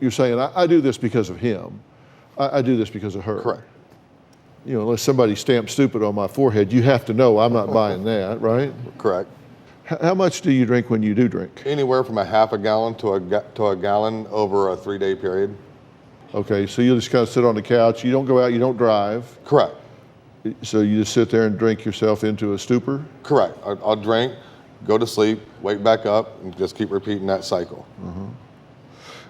you're saying, I do this because of him. I do this because of her. Correct. You know, unless somebody stamps stupid on my forehead, you have to know I'm not buying that, right? Correct. How much do you drink when you do drink? Anywhere from a half a gallon to a gallon over a 3-day period. Okay, so you just kind of sit on the couch. You don't go out, you don't drive. Correct. So you just sit there and drink yourself into a stupor? Correct. I'll drink, go to sleep, wake back up, and just keep repeating that cycle.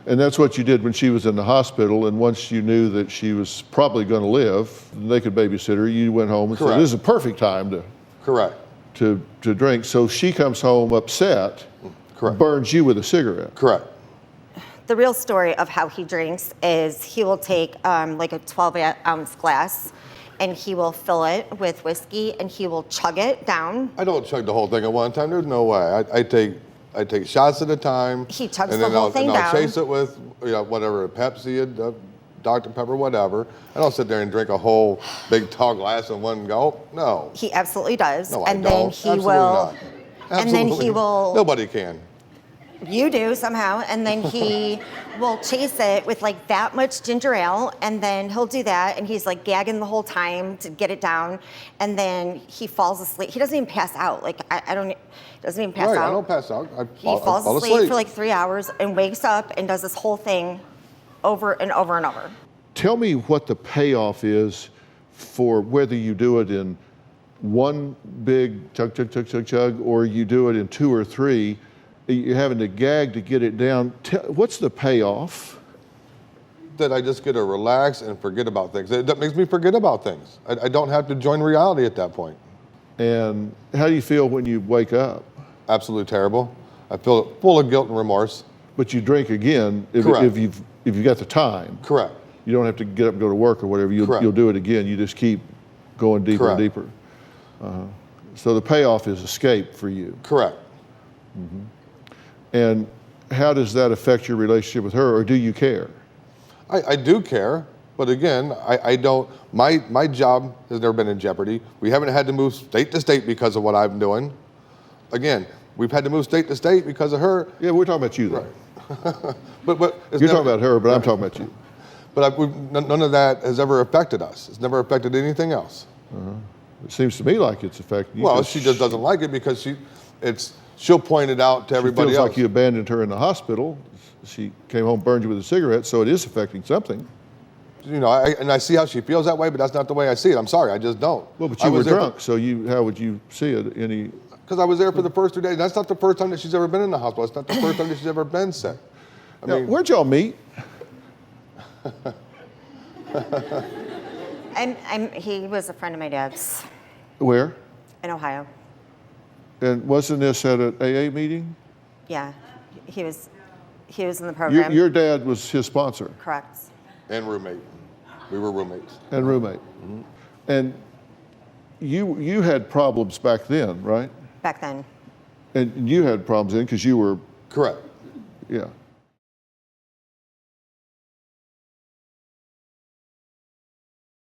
And that's what you did when she was in the hospital, and once you knew that she was probably going to live, they could babysit her, you went home and said, this is a perfect time Correct. to drink. So she comes home upset, Correct. burns you with a cigarette. Correct. The real story of how he drinks is he will take like a 12-ounce glass and he will fill it with whiskey and he will chug it down. I don't chug the whole thing at one time. There's no way. I take shots at a time. He chugs and the then whole thing and down. I'll chase it with whatever, Pepsi, Dr. Pepper, whatever. I don't sit there and drink a whole big tall glass in one gulp. No. He absolutely does. No, and I then don't. he Absolutely will. not. And then he Absolutely. will. Nobody can. You do somehow, and then he will chase it with like that much ginger ale, and then he'll do that, and he's like gagging the whole time to get it down, and then he falls asleep. He doesn't even pass out. Like I don't, doesn't even pass out. Right, I don't pass out. He falls asleep for like 3 hours and wakes up and does this whole thing over and over and over. Tell me what the payoff is for whether you do it in one big chug, chug, chug, chug, chug, or you do it in 2 or 3. You're having to gag to get it down. What's the payoff? That I just get to relax and forget about things. That makes me forget about things. I don't have to join reality at that point. And how do you feel when you wake up? Absolutely terrible. I feel full of guilt and remorse. But you drink again if you've got the time. Correct. You don't have to get up and go to work or whatever. You'll do it again. You just keep going deeper and deeper. So the payoff is escape for you. Correct. Mm-hmm. And how does that affect your relationship with her, or do you care? I do care, but again, I don't. My job has never been in jeopardy. We haven't had to move state to state because of what I'm doing. Again, we've had to move state to state because of her. Yeah, we're talking about you, though. Right. but you're talking about her, but I'm talking about you. But none of that has ever affected us. It's never affected anything else. It seems to me like it's affecting you. Well, she just doesn't like it because she'll point it out to everybody feels else. Like you abandoned her in the hospital. She came home, burned you with a cigarette, so it is affecting something. You know, I see how she feels that way, but that's not the way I see it. I'm sorry, I just don't. Well, but you were drunk, so how would you see it? Because I was there for the first 2 days. That's not the first time that she's ever been in the hospital. It's not the first time that she's ever been sick. I mean, where'd y'all meet? He was a friend of my dad's. Where? In Ohio. And wasn't this at an AA meeting? Yeah, he was in the program. Your dad was his sponsor? Correct. And roommate. We were roommates. And roommate. Mm-hmm. And you had problems back then, right? Back then. And you had problems then because you were... Correct. Yeah.